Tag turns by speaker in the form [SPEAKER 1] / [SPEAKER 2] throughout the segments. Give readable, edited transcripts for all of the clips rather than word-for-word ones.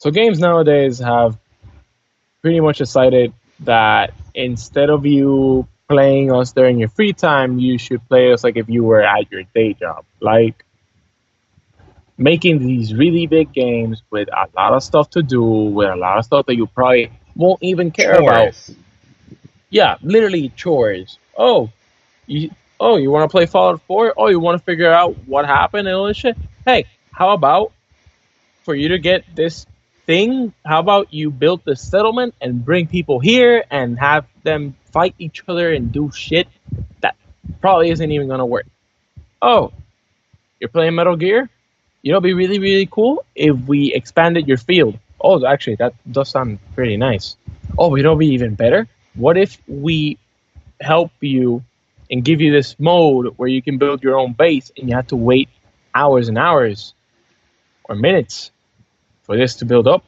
[SPEAKER 1] So games nowadays have pretty much decided that instead of you playing us during your free time, you should play us like if you were at your day job. Like making these really big games with a lot of stuff to do, with a lot of stuff that you probably won't even care about.
[SPEAKER 2] Chores.
[SPEAKER 1] Yeah, literally chores. You you want to play Fallout 4? Oh, you want to figure out what happened and all this shit? Hey, how about for you to get this thing, how about you build the settlement and bring people here and have them fight each other and do shit that probably isn't even gonna work. Oh, you're playing Metal Gear? You know, it'd be really, really cool if we expanded your field. Oh, actually, that does sound pretty nice. Oh, it'll be even better. What if we help you and give you this mode where you can build your own base and you have to wait hours and hours or minutes for this to build up?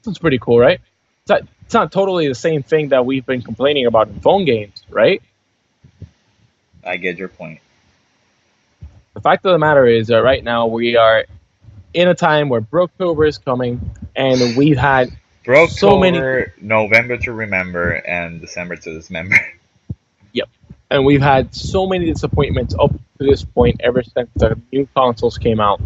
[SPEAKER 1] That's pretty cool, right? It's not totally the same thing that we've been complaining about in phone games, right?
[SPEAKER 2] I get your point.
[SPEAKER 1] The fact of the matter is that right now we are in a time where Brooktober is coming, and we've had so many.
[SPEAKER 2] Brooktober, November to remember, and December to dismember.
[SPEAKER 1] Yep, and we've had so many disappointments up to this point ever since the new consoles came out,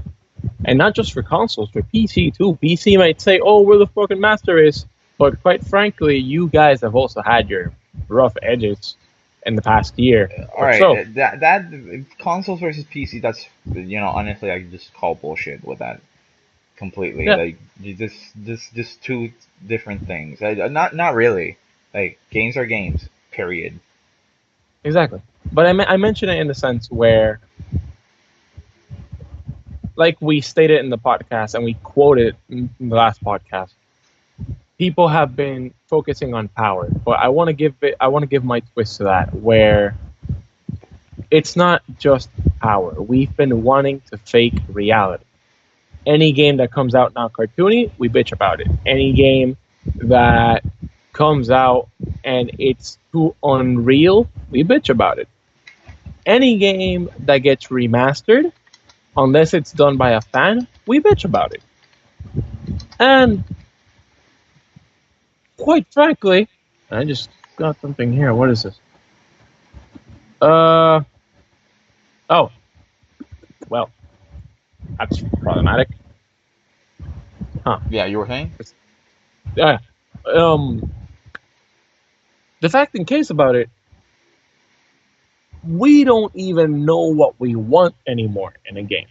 [SPEAKER 1] and not just for consoles, for PC too. PC might say, "Oh, we're the fucking master race," but quite frankly, you guys have also had your rough edges in the past year
[SPEAKER 2] All
[SPEAKER 1] or
[SPEAKER 2] right,
[SPEAKER 1] so.
[SPEAKER 2] that consoles versus PC. That's honestly, I just call bullshit with that completely.
[SPEAKER 1] Yeah,
[SPEAKER 2] Like just two different things. Not really. Like games are games. Period.
[SPEAKER 1] exactly. But I mention it in the sense where, like we stated in the podcast and we quoted in the last podcast, people have been focusing on power, but I want to give my twist to that, where it's not just power. We've been wanting to fake reality. Any game that comes out now cartoony, we bitch about it. Any game that comes out and it's too unreal, we bitch about it. Any game that gets remastered, unless it's done by a fan, we bitch about it. And quite frankly, I just got something here. What is this? Uh oh, well, that's problematic. Huh.
[SPEAKER 2] Yeah, you were saying?
[SPEAKER 1] Yeah. Um, the fact and case about it, we don't even know what we want anymore in a game.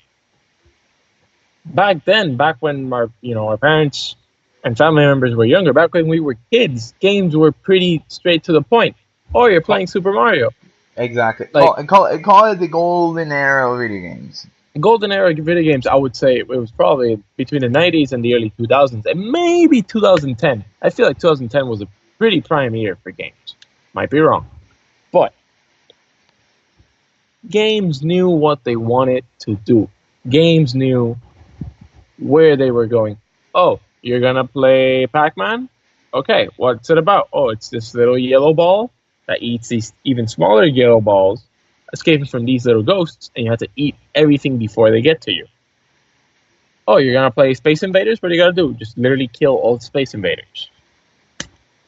[SPEAKER 1] Back then, back when our parents and family members were younger, back when we were kids, games were pretty straight to the point. Oh, you're
[SPEAKER 2] Call,
[SPEAKER 1] playing Super Mario.
[SPEAKER 2] exactly.
[SPEAKER 1] Like
[SPEAKER 2] Call it the golden era of video games.
[SPEAKER 1] golden era video games, I would say it was probably between the 90s and the early 2000s, and maybe 2010. I feel like 2010 was a pretty prime year for games. Might be wrong, but games knew what they wanted to do. Games knew where they were going. Oh, you're gonna play Pac-Man? Okay, what's it about? Oh, it's this little yellow ball that eats these even smaller yellow balls, escaping from these little ghosts, and you have to eat everything before they get to you. Oh, you're gonna play Space Invaders? What are you gonna do? Just literally kill all the Space Invaders.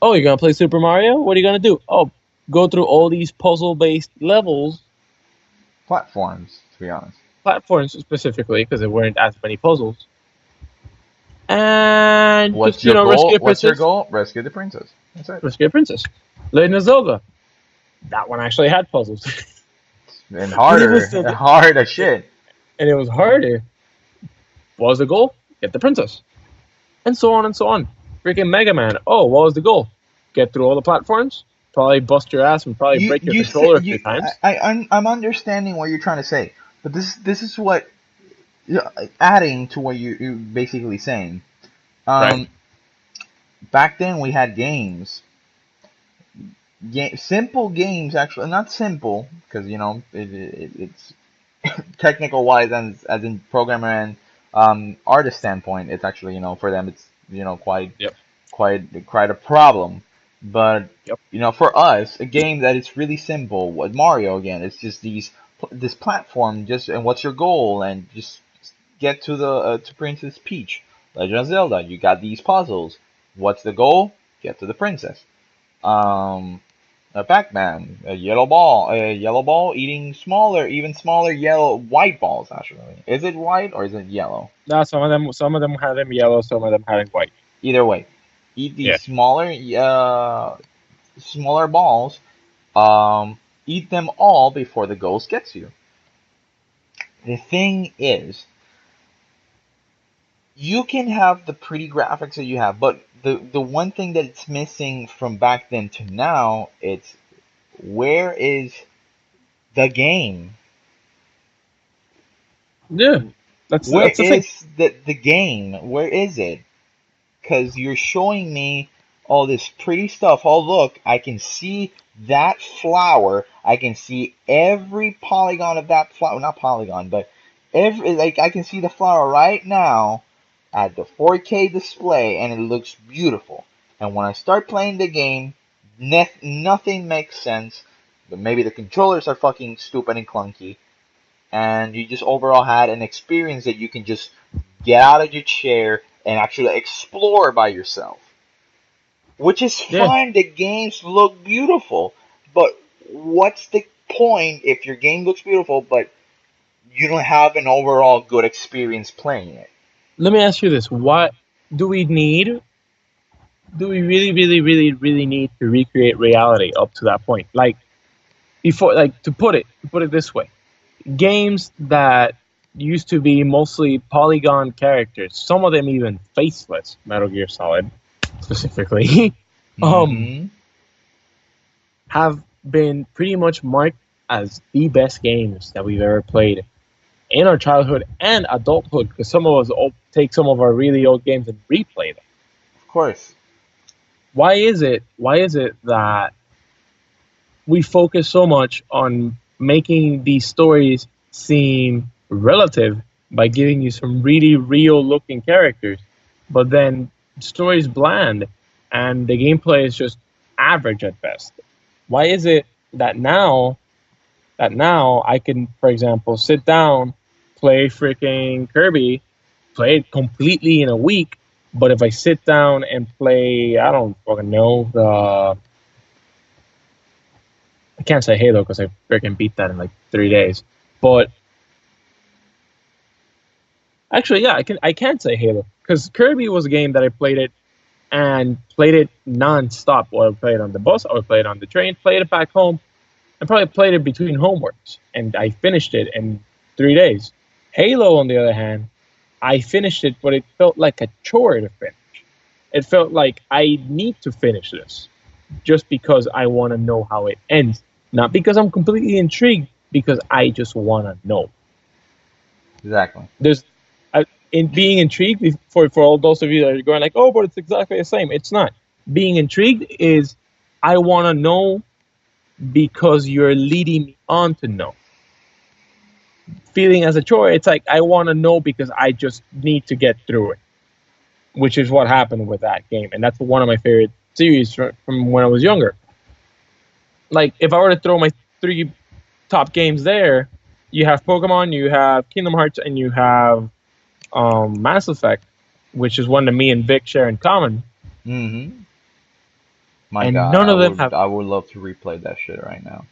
[SPEAKER 1] Oh, you're gonna play Super Mario? What are you gonna do? Oh, go through all these puzzle-based levels,
[SPEAKER 2] Platforms, to be honest.
[SPEAKER 1] platforms specifically, because there weren't as many puzzles, and
[SPEAKER 2] What's
[SPEAKER 1] just
[SPEAKER 2] your
[SPEAKER 1] rescue
[SPEAKER 2] goal?
[SPEAKER 1] a
[SPEAKER 2] What's your
[SPEAKER 1] princess,
[SPEAKER 2] goal? Rescue the princess. That's it.
[SPEAKER 1] rescue a princess. Legend of Zelda. That one actually had puzzles,
[SPEAKER 2] And
[SPEAKER 1] but it was
[SPEAKER 2] harder,
[SPEAKER 1] still good.
[SPEAKER 2] hard as shit.
[SPEAKER 1] And it was harder. What was the goal? Get the princess, and so on and so on. Freaking Mega Man. Oh, what was the goal? Get through all the platforms. Probably bust your ass and probably
[SPEAKER 2] You
[SPEAKER 1] break your
[SPEAKER 2] you say
[SPEAKER 1] controller a few
[SPEAKER 2] you
[SPEAKER 1] times.
[SPEAKER 2] I'm understanding what you're trying to say, but this is what adding to what you're basically saying.
[SPEAKER 1] Right.
[SPEAKER 2] Um, Back then we had games, simple games actually, not simple because it's technical wise and as in programmer and artist standpoint, it's actually for them it's quite
[SPEAKER 1] Yep.
[SPEAKER 2] quite a problem. But
[SPEAKER 1] Yep.
[SPEAKER 2] for us, a game that is really simple, what Mario again, it's just this platform, just and what's your goal, and just get to the to Princess Peach. Legend of Zelda, you got these puzzles. What's the goal? Get to the princess. A Pac-Man, a yellow ball eating smaller, even smaller yellow, white balls actually. Is it white or is it yellow?
[SPEAKER 1] Now some of them had them yellow, some of them had it white.
[SPEAKER 2] Either way, eat
[SPEAKER 1] Yeah.
[SPEAKER 2] these smaller balls. Eat them all before the ghost gets you. The thing is, you can have the pretty graphics that you have, but the one thing that it's missing from back then to now, it's where is the game?
[SPEAKER 1] Yeah. That's
[SPEAKER 2] Where
[SPEAKER 1] that's the thing.
[SPEAKER 2] is the game? Where is it? Because you're showing me all this pretty stuff. Oh, look, I can see that flower. I can see every polygon of that flower. Not polygon, but every, like, I can see the flower right now at the 4K display, and it looks beautiful. And when I start playing the game, nothing makes sense. But maybe the controllers are fucking stupid and clunky, and you just overall had an experience that you can just get out of your chair and actually explore by yourself. Which is
[SPEAKER 1] Yeah.
[SPEAKER 2] fine, the games look beautiful, but what's the point if your game looks beautiful but you don't have an overall good experience playing it?
[SPEAKER 1] Let me ask you this: What do we need? Do we really, really, really, really need to recreate reality up to that point? Like before, like to put it this way: games that used to be mostly polygon characters, some of them even faceless, Metal Gear Solid specifically, um,
[SPEAKER 2] Mm-hmm.
[SPEAKER 1] have been pretty much marked as the best games that we've ever played in our childhood and adulthood. Because some of us take some of our really old games and replay them.
[SPEAKER 2] Of course.
[SPEAKER 1] Why is it? Why is it that we focus so much on making these stories seem relative by giving you some really real looking characters, but then the story is bland and the gameplay is just average at best? Why is it that now I can, for example, sit down, play freaking Kirby, play it completely in a week, but if I sit down and play, I don't fucking know, I can't say Halo because I freaking beat that in like 3 days. But actually, yeah, I can say Halo because Kirby was a game that I played it and played it non-stop. Or I played it on the bus, or I played it on the train, played it back home, and probably played it between homeworks. And I finished it in 3 days. Halo, on the other hand, I finished it, but it felt like a chore to finish. It felt like I need to finish this just because I want to know how it ends, not because I'm completely intrigued, because I just want to know.
[SPEAKER 2] Exactly.
[SPEAKER 1] There's in being intrigued for all those of you that are going like, oh, but it's exactly the same. It's not. Being intrigued is I want to know because you're leading me on to know. Feeling as a chore, it's like I want to know because I just need to get through it, which is what happened with that game, and that's one of my favorite series from when I was younger. Like if I were to throw my three top games there, you have Pokemon, you have Kingdom Hearts, and you have Mass Effect, which is one that me and Vic share in common.
[SPEAKER 2] Mm-hmm. My
[SPEAKER 1] And
[SPEAKER 2] God,
[SPEAKER 1] none of them have,
[SPEAKER 2] I would love to replay that shit right now.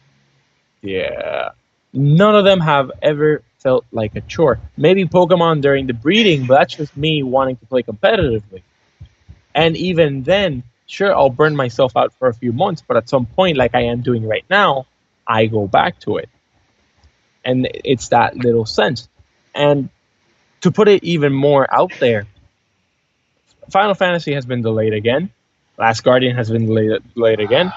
[SPEAKER 1] yeah, none of them have ever felt like a chore. Maybe Pokemon during the breeding, but that's just me wanting to play competitively. And even then, sure, I'll burn myself out for a few months, but at some point, like I am doing right now, I go back to it. And it's that little sense. And to put it even more out there, Final Fantasy has been delayed again. Last Guardian has been delayed again.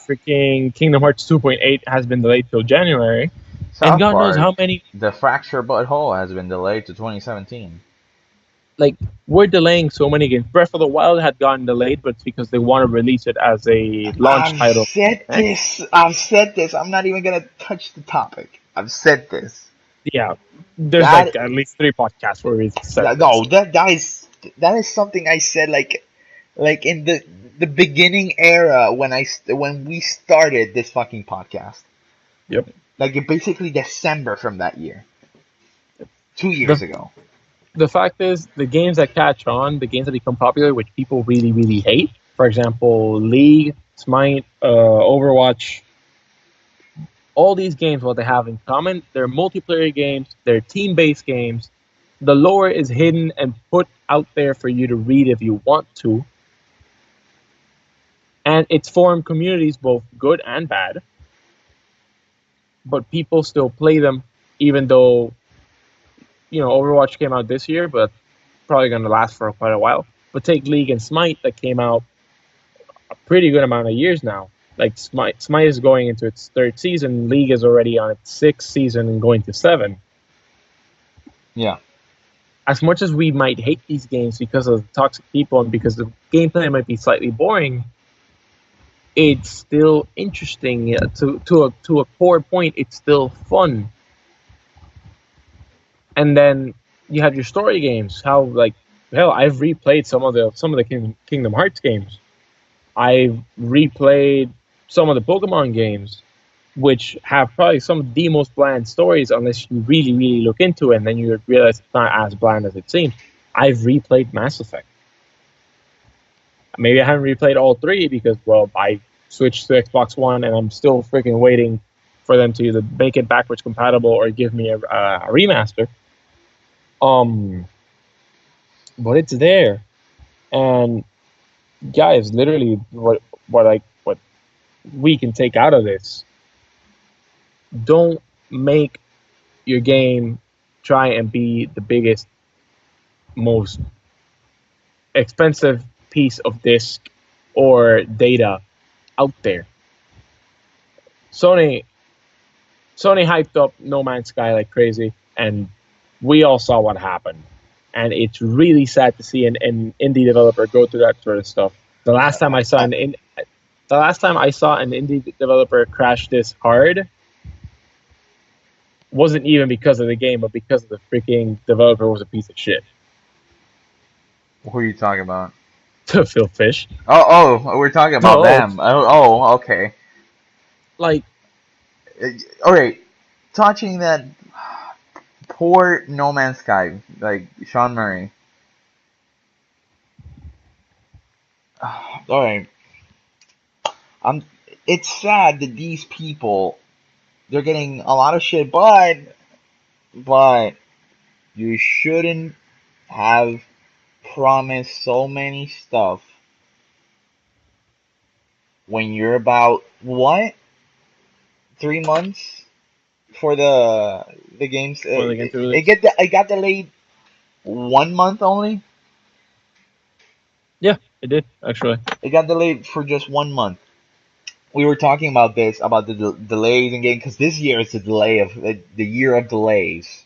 [SPEAKER 1] Freaking Kingdom Hearts 2.8 has been delayed till January. And
[SPEAKER 2] South
[SPEAKER 1] God knows how
[SPEAKER 2] Park,
[SPEAKER 1] many,
[SPEAKER 2] The Fracture Butthole has been delayed to 2017.
[SPEAKER 1] like, we're delaying so many games. Breath of the Wild had gotten delayed, but it's because they want to release it as a launch
[SPEAKER 2] I've
[SPEAKER 1] title.
[SPEAKER 2] said this. I've said this. I'm not even gonna touch the topic. I've said this.
[SPEAKER 1] Yeah, there's
[SPEAKER 2] That
[SPEAKER 1] like at least 3 podcasts where we've said this.
[SPEAKER 2] no, that is something I said like in the beginning era when we started this fucking podcast.
[SPEAKER 1] Yep.
[SPEAKER 2] Like basically December from that year, 2 years
[SPEAKER 1] The
[SPEAKER 2] ago.
[SPEAKER 1] The fact is, the games that catch on, the games that become popular, which people really, really hate, for example, League, Smite, Overwatch, all these games, what they have in common, they're multiplayer games, they're team based games. The lore is hidden and put out there for you to read if you want to. And it's formed communities, both good and bad. But people still play them, even though, Overwatch came out this year, but probably going to last for quite a while. But take League and Smite that came out a pretty good amount of years now. Like Smite is going into its third season. League is already on its sixth season and going to 7.
[SPEAKER 2] Yeah.
[SPEAKER 1] As much as we might hate these games because of the toxic people and because the gameplay might be slightly boring, it's still interesting. To a core point, it's still fun. And then you have your story games. Hell, I've replayed some of the Kingdom Hearts games. I've replayed some of the Pokemon games, which have probably some of the most bland stories unless you really, really look into it, and then you realize it's not as bland as it seems. I've replayed Mass Effect. Maybe I haven't replayed all 3 because, well, I switched to Xbox One, and I'm still freaking waiting for them to either make it backwards compatible or give me a remaster. But it's there, and guys, literally, what we can take out of this: don't make your game try and be the biggest, most expensive piece of disk or data out there. Sony hyped up No Man's Sky like crazy, and we all saw what happened. And it's really sad to see an indie developer go through that sort of stuff. The last time I saw an indie developer crash this hard wasn't even because of the game, but because the freaking developer was a piece of shit.
[SPEAKER 2] Who are you talking about?
[SPEAKER 1] Phil Fish.
[SPEAKER 2] Oh, we're talking about them. Okay.
[SPEAKER 1] Like,
[SPEAKER 2] all right. Touching that poor No Man's Sky, like Sean Murray. All right. It's sad that these people, they're getting a lot of shit, but you shouldn't have promised so many stuff when you're about what 3 months for the games. It got delayed 1 month only.
[SPEAKER 1] Yeah, it did actually.
[SPEAKER 2] It got delayed for just 1 month. We were talking about this, about the delays in game, because this year is the year of delays.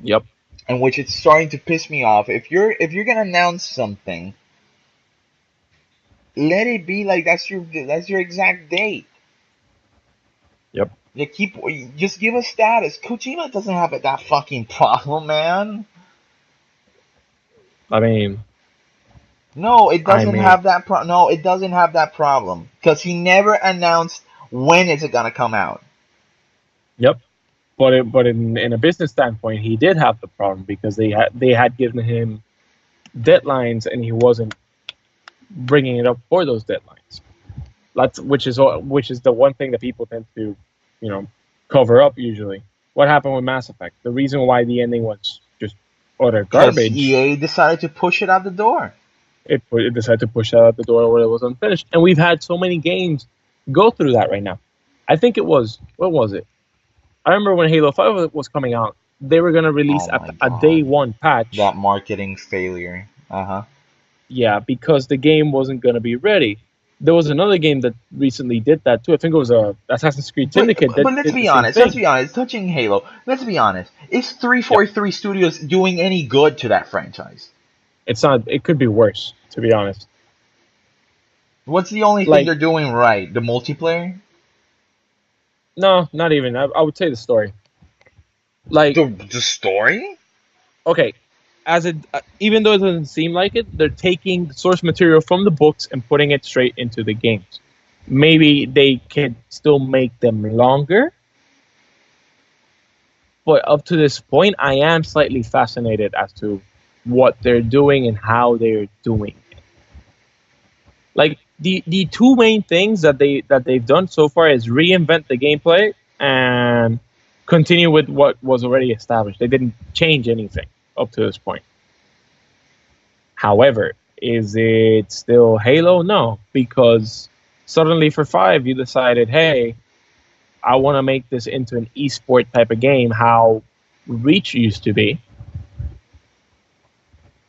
[SPEAKER 1] Yep.
[SPEAKER 2] And which it's starting to piss me off. If you're gonna announce something, let it be like that's your exact date.
[SPEAKER 1] Yep.
[SPEAKER 2] Just give a status. Kojima doesn't have that fucking problem, man.
[SPEAKER 1] I mean,
[SPEAKER 2] no, it doesn't have that problem. No, it doesn't have that problem because he never announced when is it gonna come out.
[SPEAKER 1] Yep. But in a business standpoint, he did have the problem because they had given him deadlines and he wasn't bringing it up for those deadlines. Which is the one thing that people tend to, cover up usually. What happened with Mass Effect? The reason why the ending was just utter garbage.
[SPEAKER 2] EA decided to push it out the door.
[SPEAKER 1] It decided to push it out the door where it was unfinished, and we've had so many games go through that right now. I think it was, what was it? I remember when Halo 5 was coming out, they were going to release a day one patch.
[SPEAKER 2] That marketing failure.
[SPEAKER 1] Yeah, because the game wasn't going to be ready. There was another game that recently did that too. I think it was Assassin's Creed Syndicate.
[SPEAKER 2] But let's be honest. Touching Halo, let's be honest. Is 343 Studios doing any good to that franchise?
[SPEAKER 1] It's not. It could be worse, to be honest.
[SPEAKER 2] What's the only thing they're doing right? The multiplayer?
[SPEAKER 1] No, not even. I would say the story. Like
[SPEAKER 2] the story?
[SPEAKER 1] Okay, even though it doesn't seem like it, they're taking the source material from the books and putting it straight into the games. Maybe they can still make them longer, But up to this point, I am slightly fascinated as to what they're doing and how they're doing it. Like the two main things that they've done so far is reinvent the gameplay and continue with what was already established. They didn't change anything up to this point. However, is it still Halo? No, because suddenly for 5 you decided, hey, I want to make this into an esport type of game, how Reach used to be.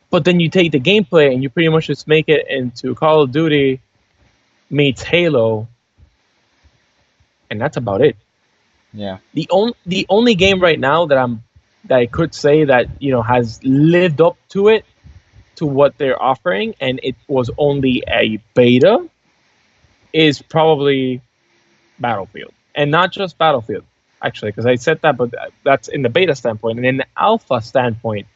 [SPEAKER 1] But then you take the gameplay and you pretty much just make it into Call of Duty meets Halo, and that's about it.
[SPEAKER 2] Yeah.
[SPEAKER 1] The only game right now that I could say that has lived up to it, to what they're offering, and it was only a beta, is probably Battlefield, and not just Battlefield actually, because I said that, but that's in the beta standpoint, and in the alpha standpoint,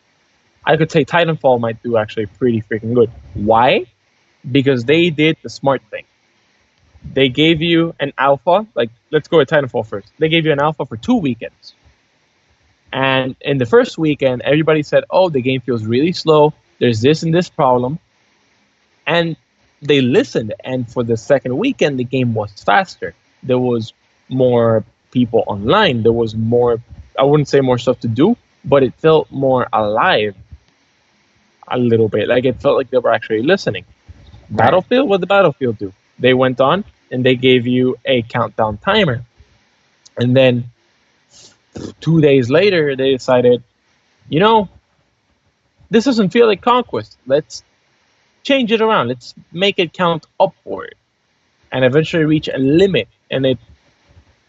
[SPEAKER 1] I could say Titanfall might do actually pretty freaking good. Why? Because they did the smart thing. They gave you an alpha, like let's go with Titanfall first. They gave you an alpha for 2 weekends. And in the first weekend, everybody said, oh, the game feels really slow. There's this and this problem. And they listened. And for the second weekend, the game was faster. There was more people online. There was more, I wouldn't say more stuff to do, but it felt more alive a little bit. Like it felt like they were actually listening.
[SPEAKER 2] Right.
[SPEAKER 1] Battlefield, what did Battlefield do? They went on and they gave you a countdown timer. And then 2 days later, they decided, this doesn't feel like Conquest. Let's change it around. Let's make it count upward. And eventually reach a limit. And it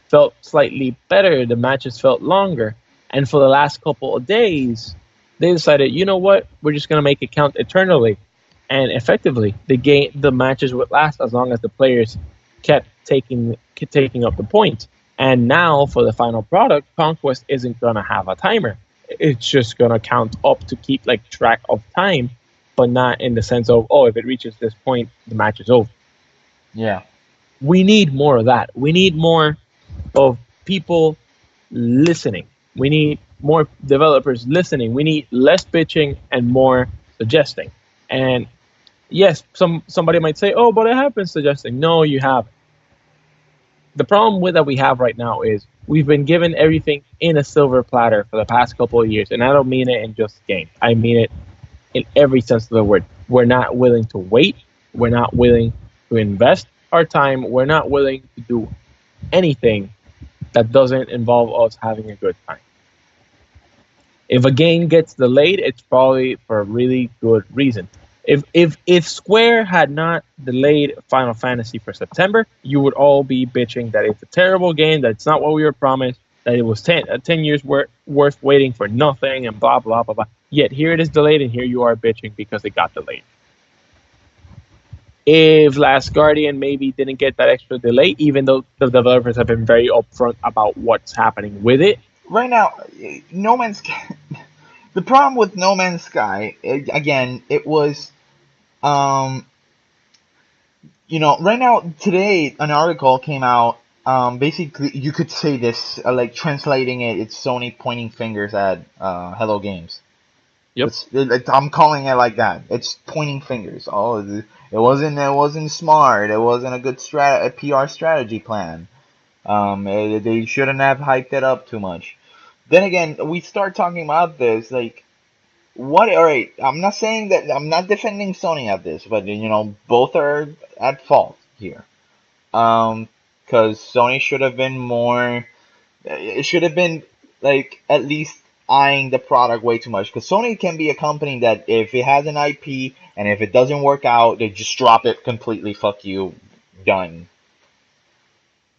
[SPEAKER 1] felt slightly better. The matches felt longer. And for the last couple of days, they decided, you know what? We're just going to make it count eternally. And effectively, the matches would last as long as the players kept taking up the points. And now for the final product, Conquest isn't gonna have a timer. It's just gonna count up to keep like track of time, but not in the sense of, oh, if it reaches this point, the match is over.
[SPEAKER 2] Yeah.
[SPEAKER 1] We need more of that. We need more of people listening. We need more developers listening. We need less bitching and more suggesting. And yes, somebody might say, "Oh, but I have been suggesting." No, you haven't. The problem with that we have right now is we've been given everything in a silver platter for the past couple of years, and I don't mean it in just game. I mean it in every sense of the word. We're not willing to wait. We're not willing to invest our time. We're not willing to do anything that doesn't involve us having a good time. If a game gets delayed, it's probably for a really good reason. If Square had not delayed Final Fantasy for September, you would all be bitching that it's a terrible game, that it's not what we were promised, that it was 10 years worth waiting for nothing, and blah, blah, blah, blah. Yet here it is delayed, and here you are bitching because it got delayed. If Last Guardian maybe didn't get that extra delay, even though the developers have been very upfront about what's happening with it.
[SPEAKER 2] Right now, No Man's Sky. The problem with No Man's Sky, again, it was, right now, today, an article came out. Basically, you could say this, like translating it, it's Sony pointing fingers at Hello Games.
[SPEAKER 1] Yep.
[SPEAKER 2] I'm calling it like that. It's pointing fingers. Oh, it wasn't smart. It wasn't a good a PR strategy plan. They shouldn't have hyped it up too much. Then again, we start talking about this, like, what? All right, I'm not saying that I'm not defending Sony at this, but both are at fault here. Because Sony should have been more. It should have been like at least eyeing the product way too much. Because Sony can be a company that if it has an IP and if it doesn't work out, they just drop it completely. Fuck you, done.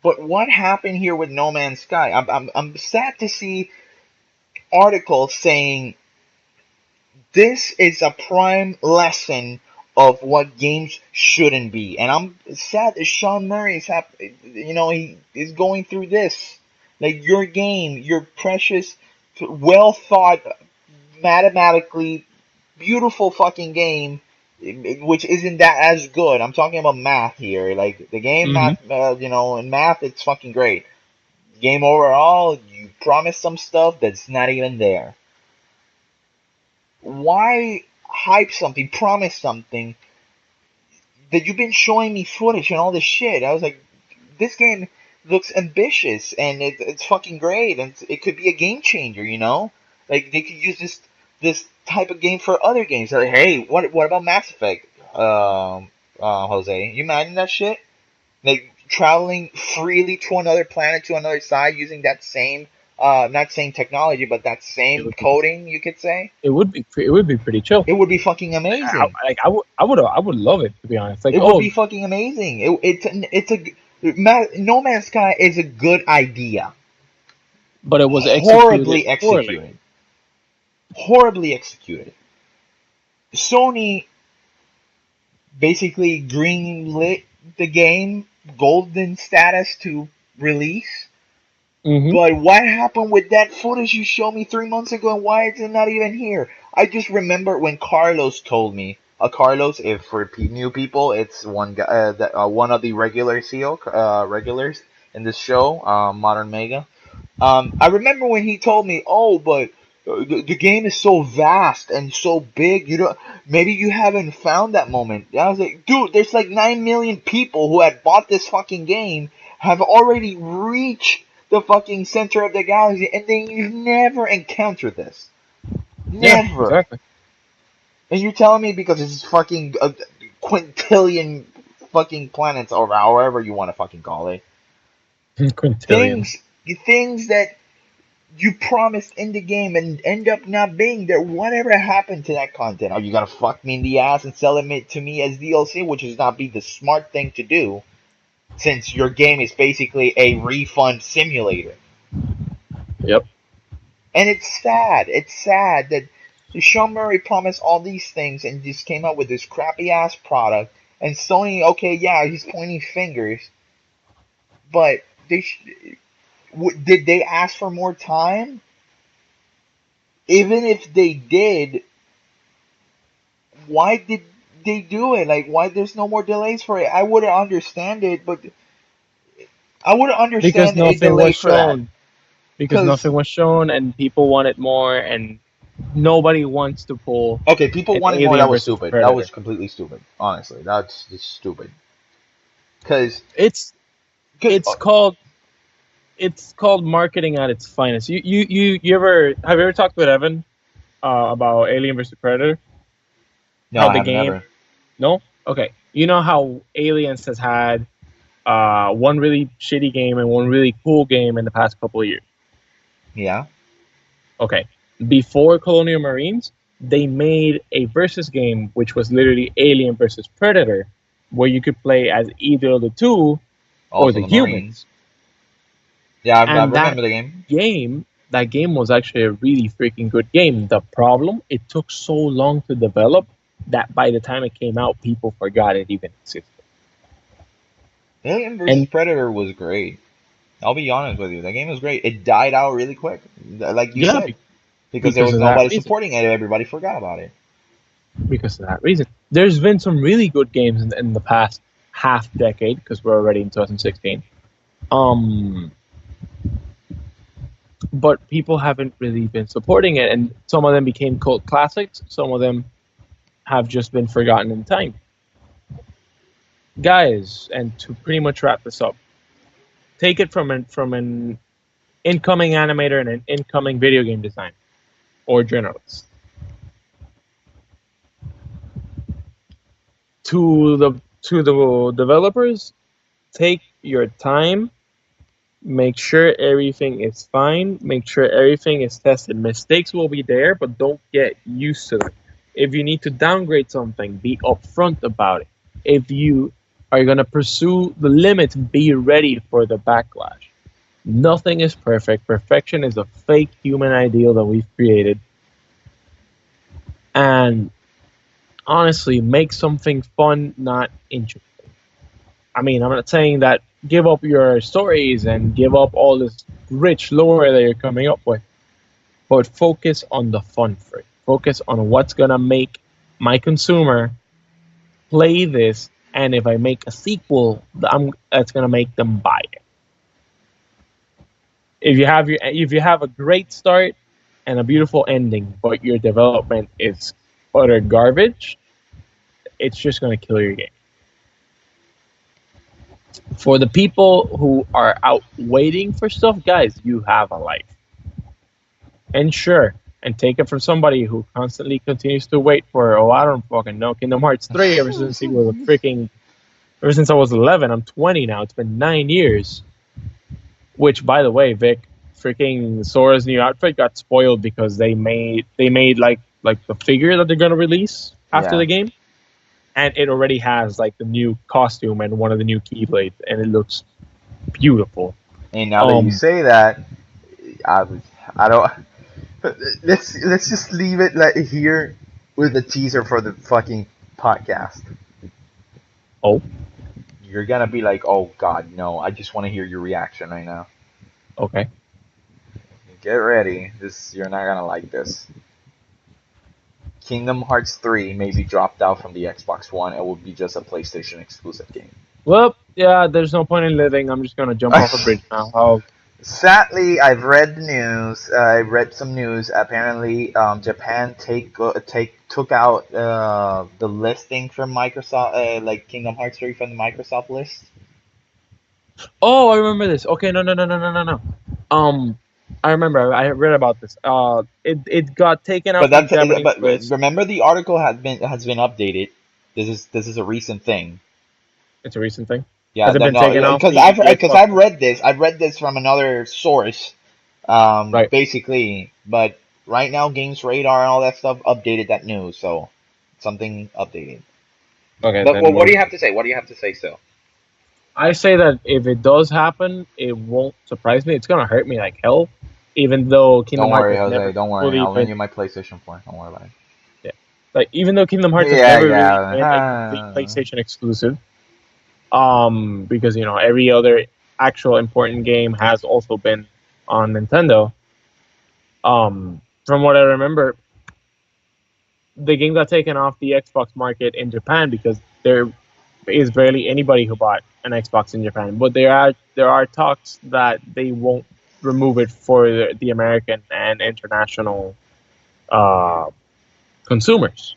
[SPEAKER 2] But what happened here with No Man's Sky? I'm sad to see articles saying this is a prime lesson of what games shouldn't be, and I'm sad that Sean Murray he is going through this. Like your game, your precious, well thought, mathematically beautiful fucking game, which isn't that as good. I'm talking about math here. Like the game,
[SPEAKER 1] Mm-hmm.
[SPEAKER 2] math, in math, it's fucking great. Game overall, you promise some stuff that's not even there. Why hype something, promise something that you've been showing me footage and all this shit? I was like, this game looks ambitious and it's fucking great and it could be a game changer, you know? Like they could use this type of game for other games. Like, hey, what about Mass Effect? Jose, you imagine that shit? Like traveling freely to another planet, to another side, using that same, not same technology, but that
[SPEAKER 1] It
[SPEAKER 2] same
[SPEAKER 1] would be,
[SPEAKER 2] coding, you could say.
[SPEAKER 1] it would be pretty chill.
[SPEAKER 2] It would be fucking amazing.
[SPEAKER 1] I would love it, to be honest. Like,
[SPEAKER 2] It would be
[SPEAKER 1] oh,
[SPEAKER 2] fucking amazing. It's a No Man's Sky is a good idea.
[SPEAKER 1] but it was executed
[SPEAKER 2] Horribly
[SPEAKER 1] poorly.
[SPEAKER 2] executed. Horribly executed. Sony basically greenlit the game, golden status to release.
[SPEAKER 1] Hmm.
[SPEAKER 2] But what happened with that footage you showed me 3 months ago, and why is it not even here? I just remember when Carlos told me. Carlos, if for new people, it's one guy, one of the regular CEO regulars in this show, Modern Mega. I remember when he told me, "Oh, but the game is so vast and so big. You don't. Maybe you haven't found that moment." I was like, "Dude, there's like 9 million people who had bought this fucking game, have already reached the fucking center of the galaxy, and then you've never encountered this.
[SPEAKER 1] Yeah,
[SPEAKER 2] Never."
[SPEAKER 1] exactly.
[SPEAKER 2] And you're telling me because it's fucking a quintillion fucking planets, or however you want to fucking call it,
[SPEAKER 1] Quintillion.
[SPEAKER 2] things things that you promised in the game and end up not being there. Whatever happened to that content? Are you gonna fuck me in the ass and sell it to me as DLC, which is not be the smart thing to do, since your game is basically a refund simulator?
[SPEAKER 1] Yep.
[SPEAKER 2] And it's sad. It's sad that Sean Murray promised all these things and just came out with this crappy ass product. And Sony, okay, yeah, he's pointing fingers, but did they ask for more time? Even if they did, why did they do it? Like, why there's no more delays for it? I wouldn't understand it, but I wouldn't
[SPEAKER 1] Because
[SPEAKER 2] understand a
[SPEAKER 1] nothing
[SPEAKER 2] delay
[SPEAKER 1] was
[SPEAKER 2] for that.
[SPEAKER 1] shown. Because
[SPEAKER 2] Because,
[SPEAKER 1] nothing was shown, and people wanted more, and nobody wants to pull
[SPEAKER 2] okay, people
[SPEAKER 1] an
[SPEAKER 2] wanted more.
[SPEAKER 1] Alien
[SPEAKER 2] That was
[SPEAKER 1] versus
[SPEAKER 2] stupid. That was
[SPEAKER 1] Predator.
[SPEAKER 2] completely stupid. Honestly, that's just stupid. Because,
[SPEAKER 1] It's
[SPEAKER 2] because
[SPEAKER 1] it's called it's called marketing at its finest. You ever have you ever talked with Evan about Alien versus Predator?
[SPEAKER 2] no,
[SPEAKER 1] How
[SPEAKER 2] I
[SPEAKER 1] the
[SPEAKER 2] have
[SPEAKER 1] game?
[SPEAKER 2] never.
[SPEAKER 1] No. Okay. You know how Aliens has had one really shitty game and one really cool game in the past couple of years.
[SPEAKER 2] Yeah.
[SPEAKER 1] Okay. Before Colonial Marines, they made a versus game which was literally Alien versus Predator, where you could play as either of the two or
[SPEAKER 2] Also
[SPEAKER 1] the
[SPEAKER 2] the Marines.
[SPEAKER 1] humans.
[SPEAKER 2] Yeah, I
[SPEAKER 1] And
[SPEAKER 2] remember the game.
[SPEAKER 1] that game was actually a really freaking good game. The problem, it took so long to develop that by the time it came out, people forgot it even existed.
[SPEAKER 2] Alien vs
[SPEAKER 1] And
[SPEAKER 2] Predator was great. I'll be honest with you. That game was great. It died out really quick, like you
[SPEAKER 1] yeah,
[SPEAKER 2] said, because there
[SPEAKER 1] because
[SPEAKER 2] was
[SPEAKER 1] of that
[SPEAKER 2] nobody
[SPEAKER 1] reason.
[SPEAKER 2] supporting it. Everybody forgot about it.
[SPEAKER 1] Because of that reason. There's been some really good games in the past half decade, because we're already in 2016. Um, but people haven't really been supporting it, and some of them became cult classics. Some of them have just been forgotten in time. Guys, and to pretty much wrap this up, take it from an incoming animator and an incoming video game designer or journalist to the developers. Take your time. Make sure everything is fine. Make sure everything is tested. Mistakes will be there, but don't get used to it. If you need to downgrade something, be upfront about it. If you are going to pursue the limits, be ready for the backlash. Nothing is perfect. Perfection is a fake human ideal that we've created. And honestly, make something fun, not interesting. I mean, I'm not saying that give up your stories and give up all this rich lore that you're coming up with, but focus on the fun for it. Focus on what's gonna make my consumer play this, and if I make a sequel, that's gonna make them buy it. If you have a great start and a beautiful ending, but your development is utter garbage, it's just gonna kill your game. For the people who are out waiting for stuff, guys, you have a life. And sure, and take it from somebody who constantly continues to wait for, oh, I don't fucking know, Kingdom Hearts 3 ever since I was 11. I'm 20 now. It's been 9 years. Which, by the way, Vic, freaking Sora's new outfit got spoiled because they made like the figure that they're gonna release after
[SPEAKER 2] Yeah.
[SPEAKER 1] the game, and it already has like the new costume and one of the new keyblades, and it looks beautiful.
[SPEAKER 2] And now that you say that, I I don't. Let's just leave it like here with a teaser for the fucking podcast.
[SPEAKER 1] Oh,
[SPEAKER 2] You're gonna be like, oh god, no! I just want to hear your reaction right now.
[SPEAKER 1] okay.
[SPEAKER 2] Get ready. You're not gonna like this. Kingdom Hearts 3 may be dropped out from the Xbox One. It will be just a PlayStation exclusive game.
[SPEAKER 1] Well, yeah, there's no point in living. I'm just gonna jump off a bridge now. Oh,
[SPEAKER 2] Sadly, I've read the news. I read some news. Apparently, Japan took out the listing from Microsoft, like Kingdom Hearts 3 from the Microsoft list.
[SPEAKER 1] oh, I remember this. Okay, no, no, no, no, no, no, no. I remember. I read about this. It got taken out
[SPEAKER 2] But
[SPEAKER 1] from the
[SPEAKER 2] that's
[SPEAKER 1] Japanese
[SPEAKER 2] but
[SPEAKER 1] list.
[SPEAKER 2] remember the article has been updated. This is a recent thing.
[SPEAKER 1] It's a recent thing.
[SPEAKER 2] Yeah,
[SPEAKER 1] Has it been
[SPEAKER 2] no,
[SPEAKER 1] taken off
[SPEAKER 2] because
[SPEAKER 1] the Xbox?
[SPEAKER 2] I've read this. I've read this from another source,
[SPEAKER 1] Right.
[SPEAKER 2] basically. But right now, Games Radar and all that stuff updated that news, so something updated.
[SPEAKER 1] Okay,
[SPEAKER 2] But
[SPEAKER 1] then
[SPEAKER 2] what do
[SPEAKER 1] we'll.
[SPEAKER 2] you have to say? What do you have to say still?
[SPEAKER 1] I say that if it does happen, it won't surprise me. It's gonna hurt me like hell, even though Kingdom
[SPEAKER 2] Don't
[SPEAKER 1] Hearts
[SPEAKER 2] worry,
[SPEAKER 1] has
[SPEAKER 2] Jose.
[SPEAKER 1] never
[SPEAKER 2] Don't worry.
[SPEAKER 1] fully
[SPEAKER 2] I'll lend
[SPEAKER 1] been.
[SPEAKER 2] you my PlayStation 4. Don't worry about it.
[SPEAKER 1] Yeah, like even though Kingdom Hearts has
[SPEAKER 2] Yeah,
[SPEAKER 1] never really
[SPEAKER 2] yeah.
[SPEAKER 1] been a complete PlayStation exclusive, because every other actual important game has also been on Nintendo. From what I remember, the game got taken off the Xbox market in Japan because there is barely anybody who bought an Xbox in Japan. But there are talks that they won't remove it for the American and international uh, consumers.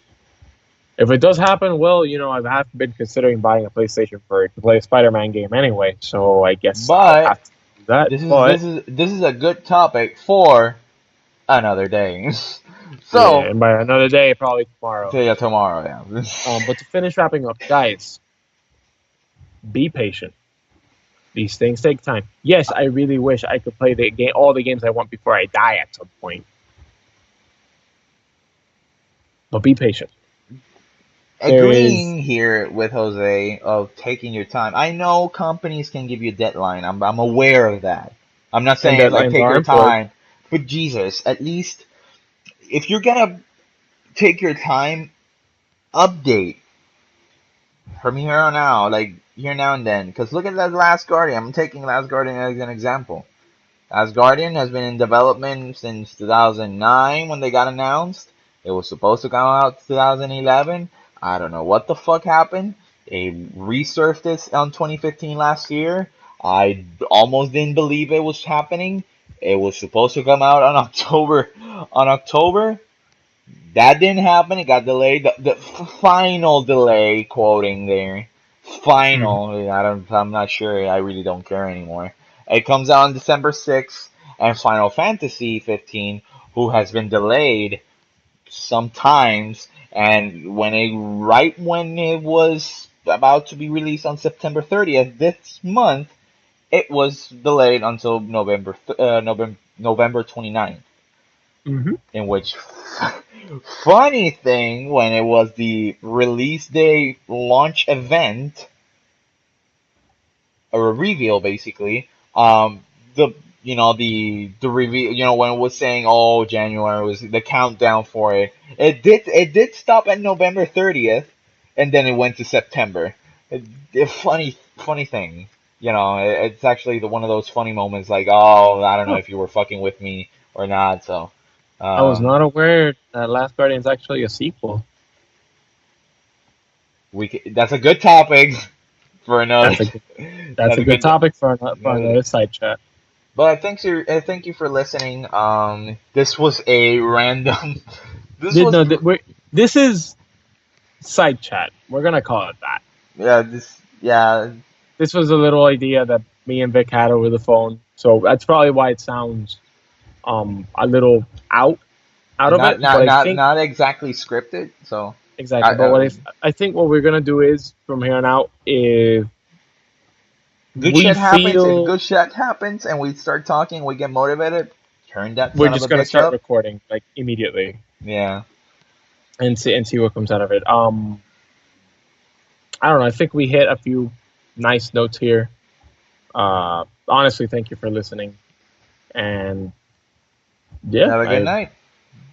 [SPEAKER 1] If it does happen, well, I have been considering buying a PlayStation for to play a Spider-Man game anyway. So I guess I'll
[SPEAKER 2] But
[SPEAKER 1] have to do that.
[SPEAKER 2] this is
[SPEAKER 1] But
[SPEAKER 2] this is this is a good topic for another day.
[SPEAKER 1] yeah,
[SPEAKER 2] So,
[SPEAKER 1] and by another day, probably tomorrow.
[SPEAKER 2] till tomorrow. Yeah.
[SPEAKER 1] But to finish wrapping up, guys, be patient. These things take time. Yes, I really wish I could play all the games I want before I die at some point. But be patient. There is
[SPEAKER 2] Agreeing here with Jose of taking your time. I know companies can give you a deadline. I'm aware of that. I'm not
[SPEAKER 1] and
[SPEAKER 2] saying like
[SPEAKER 1] deadlines
[SPEAKER 2] take
[SPEAKER 1] are
[SPEAKER 2] your
[SPEAKER 1] important.
[SPEAKER 2] time, but Jesus, at least if you're gonna take your time, update from here on out, like here now and then. Because look at that Last Guardian. I'm taking Last Guardian as an example. Last Guardian has been in development since 2009 when they got announced. It was supposed to come out 2011. I don't know what the fuck happened. They resurfaced on 2015 last year. I almost didn't believe it was happening. It was supposed to come out on October. On October, that didn't happen. It got delayed. The final delay, quoting there,
[SPEAKER 1] Mhm.
[SPEAKER 2] final. I'm not sure. I really don't care anymore. It comes out on December 6th, and Final Fantasy 15, who has been delayed sometimes, and right when it was about to be released on September 30th this month, it was delayed until November 29th.
[SPEAKER 1] Mhm.
[SPEAKER 2] In which, funny thing, when it was the release day launch event, or a reveal basically, the the reveal, when it was saying, oh, January was the countdown for it, it did stop at November 30th, and then it went to September. Funny thing, it's actually one of those funny moments, like, oh, I don't know
[SPEAKER 1] Oh,
[SPEAKER 2] if you were fucking with me or not. So
[SPEAKER 1] I was
[SPEAKER 2] um
[SPEAKER 1] not aware that Last Guardian is actually a sequel.
[SPEAKER 2] that's a good topic for another.
[SPEAKER 1] That's a good, that's
[SPEAKER 2] That's
[SPEAKER 1] a
[SPEAKER 2] a
[SPEAKER 1] good
[SPEAKER 2] good.
[SPEAKER 1] topic for
[SPEAKER 2] Another,
[SPEAKER 1] another side chat.
[SPEAKER 2] But thank you for listening. This was a random. This
[SPEAKER 1] Th-
[SPEAKER 2] was
[SPEAKER 1] No, th- we're, this is side chat. We're gonna call it that.
[SPEAKER 2] yeah. Yeah.
[SPEAKER 1] This was a little idea that me and Vic had over the phone, so that's probably why it sounds a little out of
[SPEAKER 2] Not
[SPEAKER 1] it. But
[SPEAKER 2] not
[SPEAKER 1] I
[SPEAKER 2] not
[SPEAKER 1] think
[SPEAKER 2] not exactly scripted. So
[SPEAKER 1] exactly.
[SPEAKER 2] I,
[SPEAKER 1] But
[SPEAKER 2] I
[SPEAKER 1] I think what we're gonna do is from here on out, if
[SPEAKER 2] good
[SPEAKER 1] we
[SPEAKER 2] shit happens. If
[SPEAKER 1] feel
[SPEAKER 2] good shit happens and we start talking, we get motivated. Turn that
[SPEAKER 1] we're
[SPEAKER 2] son of
[SPEAKER 1] just
[SPEAKER 2] a
[SPEAKER 1] gonna
[SPEAKER 2] bitch
[SPEAKER 1] start
[SPEAKER 2] up.
[SPEAKER 1] recording like immediately
[SPEAKER 2] Yeah.
[SPEAKER 1] and see what comes out of it. I don't know. I think we hit a few nice notes here. Honestly, thank you for listening, and yeah,
[SPEAKER 2] Have a good night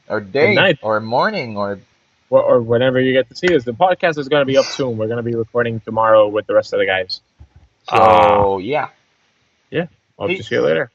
[SPEAKER 2] or
[SPEAKER 1] good
[SPEAKER 2] day
[SPEAKER 1] night,
[SPEAKER 2] or morning or
[SPEAKER 1] or whenever you get to see this. The podcast is going to be up soon. We're going to be recording tomorrow with the rest of the guys. Uh,
[SPEAKER 2] so. Yeah.
[SPEAKER 1] yeah, hope to see you
[SPEAKER 2] Peace.
[SPEAKER 1] later.